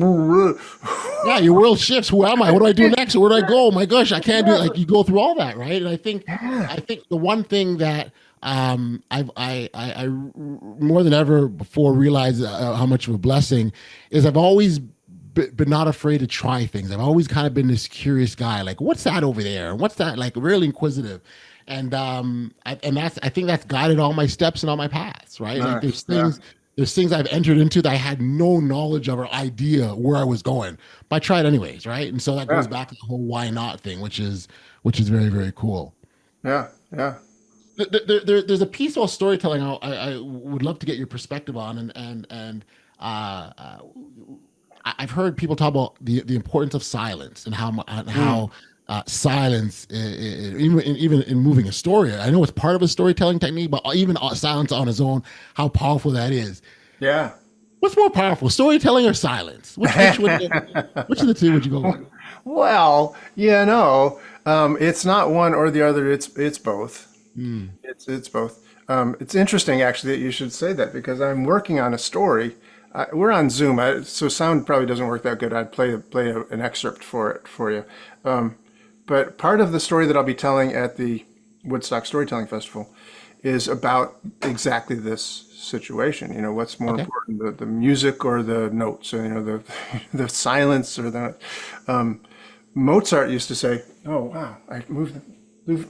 Yeah, your world shifts. Who am I? What do I do next? Where do I go? Oh my gosh, I can't do it. Like you go through all that, right? And yeah, I think the one thing that I more than ever before realized how much of a blessing is I've always been not afraid to try things. I've always kind of been this curious guy, like what's that over there? What's that? Like really inquisitive. And I think that's guided all my steps and all my paths, right? Like nice. Yeah, there's things I've entered into that I had no knowledge of or idea where I was going, but I tried anyways, right? And so that yeah, goes back to the whole why not thing, which is very, very cool. yeah, yeah. There's a piece about storytelling I would love to get your perspective on, and I've heard people talk about the importance of silence and Mm, how silence, even in moving a story. I know it's part of a storytelling technique, but even silence on its own, how powerful that is. yeah. What's more powerful, storytelling or silence? Which of the two would you go with? Well, it's not one or the other. It's both. Hmm. It's both. It's interesting actually that you should say that because I'm working on a story. We're on Zoom, so sound probably doesn't work that good. I'd play an excerpt for it for you. But part of the story that I'll be telling at the Woodstock Storytelling Festival is about exactly this situation. What's more Okay. important, the music or the notes, or, the the silence or the Mozart used to say, "Oh wow, I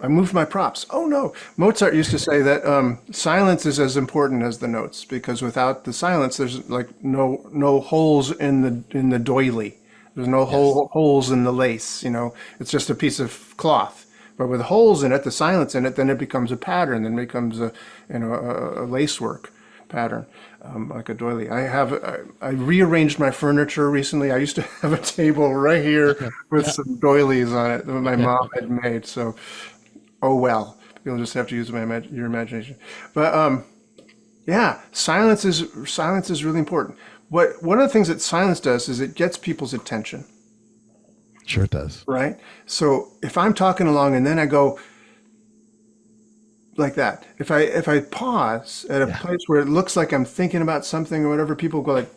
moved my props." Oh no, Mozart used to say that silence is as important as the notes because without the silence, there's like no holes in the doily. There's no Yes. holes in the lace. It's just a piece of cloth. But with holes in it, the silence in it, then it becomes a pattern. Then it becomes a lacework pattern, like a doily. I rearranged my furniture recently. I used to have a table right here Okay. with Yeah. some doilies on it that my Okay. mom Okay. had made. So, oh well, you'll just have to use your imagination. But yeah, silence is really important. One of the things that silence does is it gets people's attention, Sure it does. right? So if I'm talking along and then I go like that, if I pause at a Yeah. place where it looks like I'm thinking about something or whatever, people go like,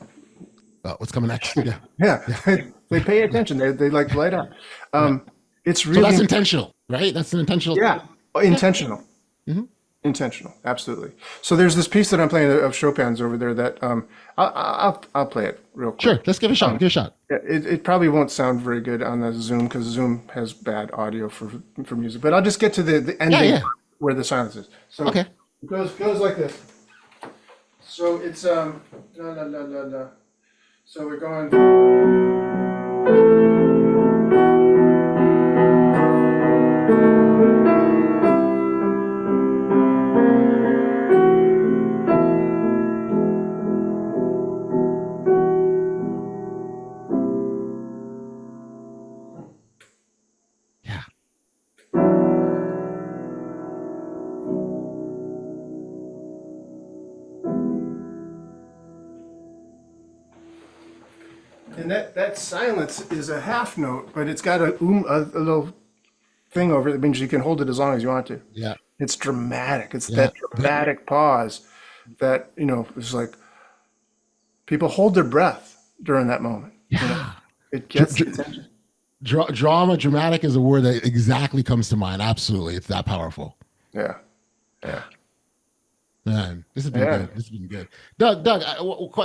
What's coming next? Yeah. yeah, Yeah. They pay attention. They like light up. Yeah. It's So that's really, intentional, right? That's an intentional. yeah, Yeah. intentional. Hmm. Intentional, absolutely. So there's this piece that I'm playing of Chopin's over there that I'll play it real Sure. quick. Let's give it a shot. Give it a shot. It probably won't sound very good on the Zoom because Zoom has bad audio for music. But I'll just get to the ending Yeah. where the silence is. So Okay. it goes like this. So it's la la la la la. So we're going. Yeah. And that silence is a half note, but it's got a little thing over it that means you can hold it as long as you want to. Yeah. It's dramatic. It's Yeah. that dramatic pause that, is like people hold their breath during that moment. Yeah. It gets the attention. Drama, dramatic is a word that exactly comes to mind. Absolutely. It's that powerful. Yeah. Yeah. Man, this has been Yeah. good. This has been good. Doug,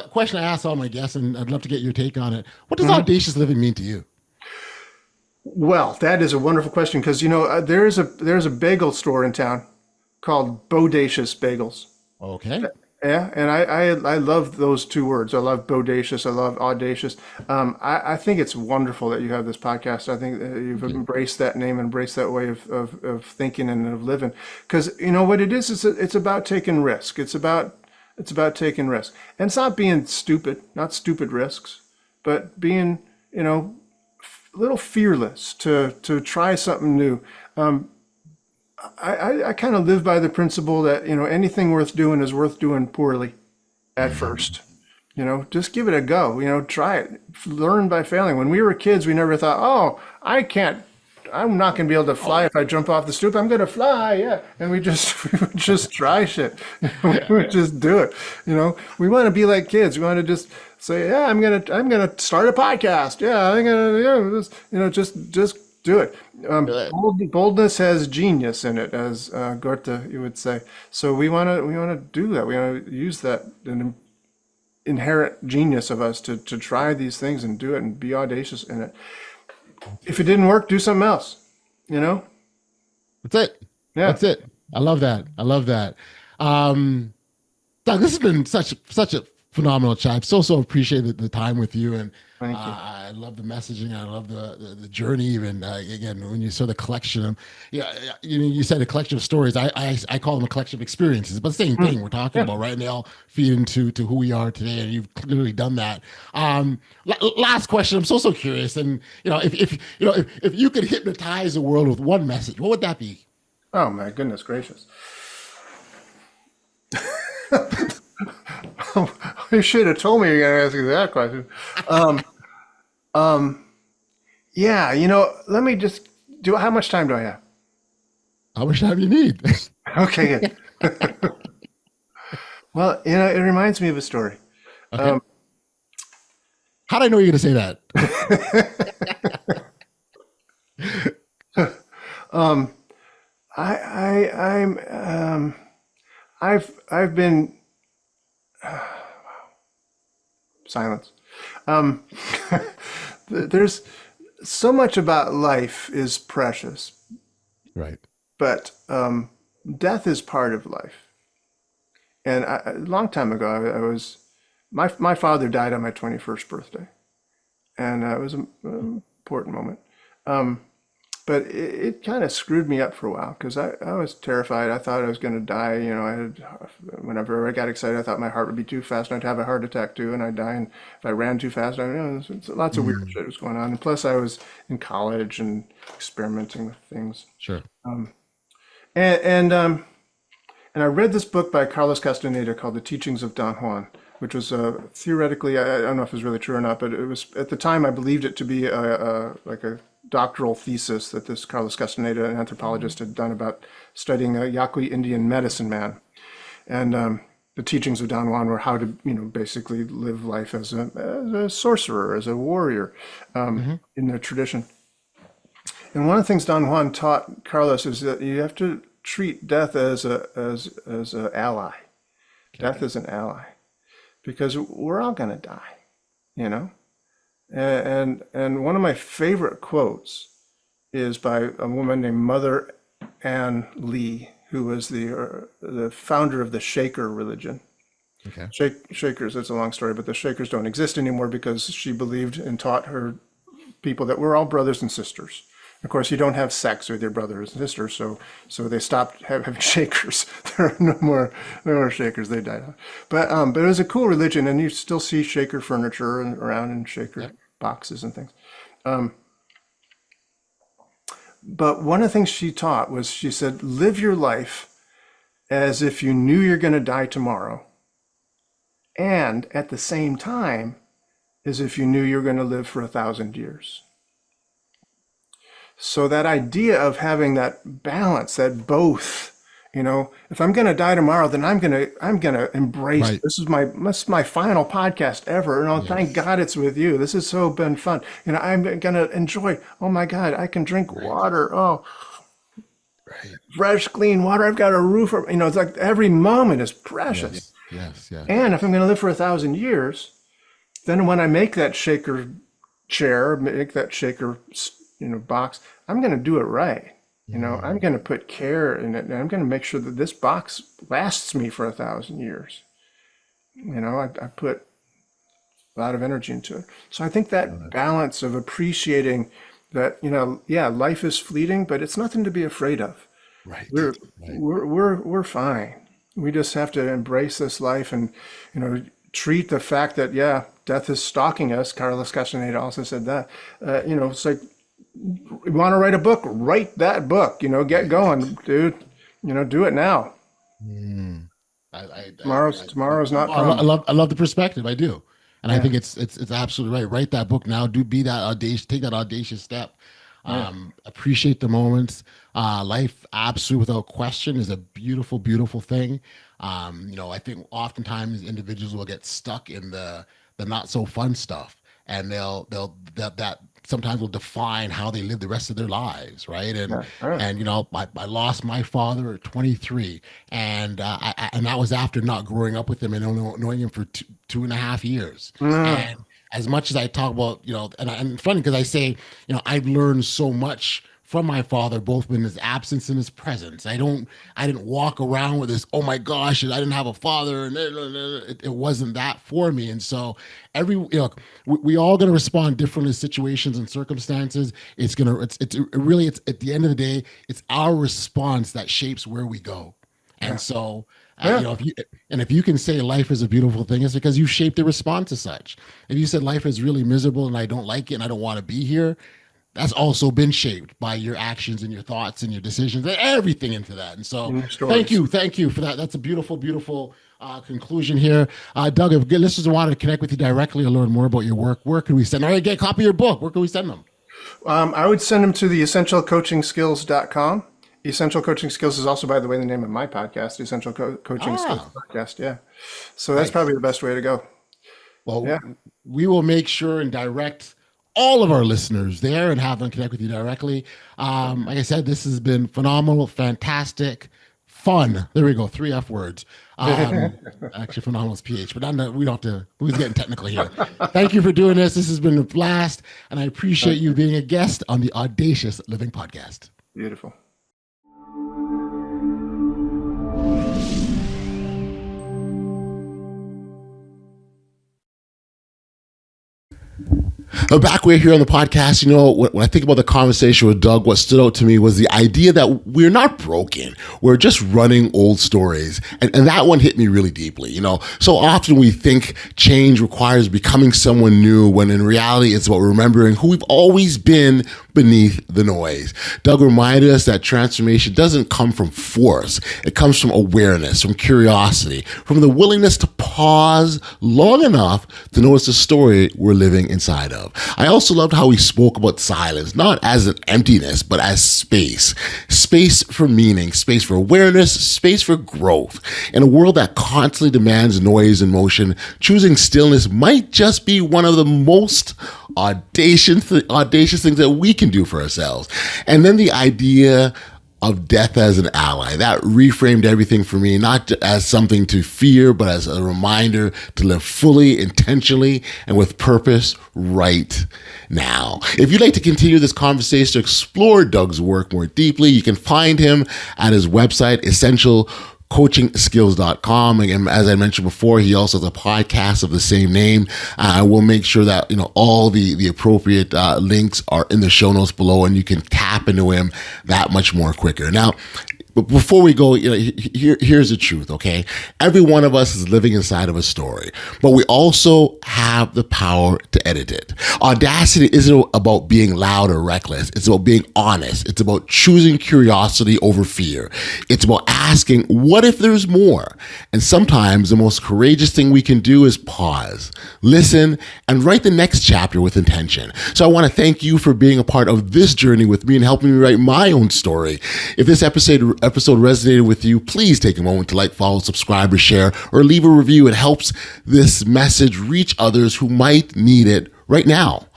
question I ask all my guests, and I'd love to get your take on it. What does audacious living mean to you? Well, that is a wonderful question because, there's a bagel store in town called Bodacious Bagels. Okay. Yeah, and I love those two words. I love bodacious. I love audacious. I think it's wonderful that you have this podcast. I think that you've embraced that name, embraced that way of thinking and of living. Because you know what it is? It's about taking risk. It's about taking risk, and it's not being stupid, not stupid risks, but being a little fearless to try something new. I kind of live by the principle that, anything worth doing is worth doing poorly at first. Just give it a go, try it, learn by failing. When we were kids, we never thought, oh, I'm not going to be able to fly if I jump off the stoop. I'm going to fly. Yeah. And we would just try shit. We would just do it. We want to be like kids. We want to just say, yeah, I'm going to start a podcast. Yeah. I'm going to, just do it. Boldness has genius in it, as Goethe you would say. So we want to do that. We want to use that inherent genius of us to try these things and do it and be audacious in it. If it didn't work, do something else. That's it. Yeah. That's it. I love that. I love that. Doug, this has been such a phenomenal chat. So appreciate the time with you, and Thank you. I love the messaging. I love the journey. Even again, when you saw the collection of, you said a collection of stories. I call them a collection of experiences, but the same thing we're talking about, right? And they all feed into who we are today, and you've clearly done that. Last question. I'm so curious, and if you could hypnotize the world with one message, what would that be? Oh my goodness gracious. You should have told me you're going to ask me that question. Yeah, let me just how much time do I have? How much time you need? Okay, good. Well, it reminds me of a story. Okay. How did I know you're going to say that? I've been silence. There's so much about life is precious, Right. but death is part of life. And a long time ago, I was my father died on my 21st birthday, and it was an important moment. But it kind of screwed me up for a while because I was terrified. I thought I was going to die. Whenever I got excited, I thought my heart would be too fast and I'd have a heart attack too, and I'd die. And if I ran too fast, lots of weird shit was going on. And plus, I was in college and experimenting with things. Sure. And I read this book by Carlos Castaneda called The Teachings of Don Juan, which was theoretically, I don't know if it's really true or not, but it was at the time I believed it to be like a doctoral thesis that this Carlos Castaneda, an anthropologist, had done about studying a Yaqui Indian medicine man. And the teachings of Don Juan were how to, basically live life as a sorcerer, as a warrior, in their tradition. And one of the things Don Juan taught Carlos is that you have to treat death as a ally. Okay. Death is an ally, because we're all going to die, And one of my favorite quotes is by a woman named Mother Ann Lee, who was the founder of the Shaker religion. Okay. Shakers, it's a long story, but the Shakers don't exist anymore because she believed and taught her people that we're all brothers and sisters. Of course, you don't have sex with your brothers and sisters, so they stopped having Shakers. There are no more Shakers. They died out. But it was a cool religion, and you still see Shaker furniture around and Shaker boxes and things. But one of the things she taught was, she said, live your life as if you knew you're going to die tomorrow, and at the same time as if you knew you're going to live for 1,000 years. So that idea of having that balance, that both, if I'm going to die tomorrow, then I'm going to embrace, right. This is my final podcast ever. Yes. Thank God it's with you. This has so been fun. I'm going to enjoy, oh my God, I can drink water. Oh, right. Fresh, clean water. I've got a roof. It's like every moment is precious. Yes. And if I'm going to live for 1,000 years, then when I make that Shaker chair, make that Shaker box, I'm going to do it right. I'm going to put care in it, and I'm going to make sure that this box lasts me for 1,000 years. I put a lot of energy into it. So I think that balance of appreciating that, life is fleeting, but it's nothing to be afraid of. Right. We're fine. We just have to embrace this life and, treat the fact that, death is stalking us. Carlos Castaneda also said that. It's like, you want to write a book, write that book, get going, dude, do it now. Tomorrow's not coming. I love the perspective. I do. And I think it's absolutely right. Write that book now. Be that audacious, take that audacious step. Appreciate the moments. Life, absolutely without question, is a beautiful, beautiful thing. I think oftentimes individuals will get stuck in the not so fun stuff, and that sometimes will define how they live the rest of their lives, right? And I lost my father at 23, and that was after not growing up with him and knowing him for two and a half years. And as much as I talk about, and it's funny because I say, I've learned so much from my father, both in his absence and his presence. I didn't walk around with this, oh my gosh, I didn't have a father, and it wasn't that for me. And so we all going to respond differently to situations and circumstances. It's at the end of the day, it's our response that shapes where we go. And so, if you can say life is a beautiful thing, it's because you shaped the response as such. If you said life is really miserable and I don't like it and I don't want to be here, that's also been shaped by your actions and your thoughts and your decisions and everything into that. And so thank you for that. That's a beautiful, beautiful conclusion here. Doug, if listeners wanted to connect with you directly or learn more about your work, where can we send them? Or get a copy of your book, where can we send them? I would send them to the essentialcoachingskills.com. Essential Coaching Skills is also, by the way, the name of my podcast, Essential Coaching Skills Podcast. Yeah. So that's probably the best way to go. Well, we will make sure and direct all of our listeners there and have them connect with you directly. Like I said, this has been phenomenal, fantastic, fun. There we go. 3 F words. Actually, phenomenal is PH, but we don't have to, who's getting technical here. Thank you for doing this. This has been a blast. And I appreciate you being a guest on the Audacious Living Podcast. Beautiful. Back way here on the podcast, when I think about the conversation with Doug, what stood out to me was the idea that we're not broken. We're just running old stories. And that one hit me really deeply. So often we think change requires becoming someone new, when in reality it's about remembering who we've always been, beneath the noise. Doug reminded us that transformation doesn't come from force. It comes from awareness, from curiosity, from the willingness to pause long enough to notice the story we're living inside of. I also loved how he spoke about silence, not as an emptiness, but as space. Space for meaning, space for awareness, space for growth. In a world that constantly demands noise and motion, choosing stillness might just be one of the most audacious things that we can do for ourselves. And then the idea of death as an ally, that reframed everything for me, not as something to fear, but as a reminder to live fully, intentionally, and with purpose right now. If you'd like to continue this conversation to explore Doug's work more deeply, you can find him at his website, essentialcoachingskills.com. And as I mentioned before, he also has a podcast of the same name. I will make sure that, all the appropriate links are in the show notes below, and you can tap into him that much more quicker. Now, but before we go, here's the truth, okay? Every one of us is living inside of a story, but we also have the power to edit it. Audacity isn't about being loud or reckless. It's about being honest. It's about choosing curiosity over fear. It's about asking, what if there's more? And sometimes the most courageous thing we can do is pause, listen, and write the next chapter with intention. So I want to thank you for being a part of this journey with me and helping me write my own story. If this episode resonated with you, please take a moment to like, follow, subscribe, or share, or leave a review. It helps this message reach others who might need it right now.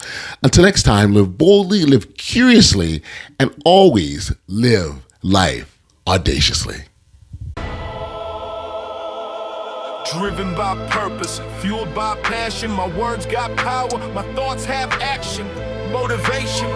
Until next time, live boldly, live curiously, and always live life audaciously. Driven by purpose, fueled by passion. My words got power, my thoughts have action. Motivation,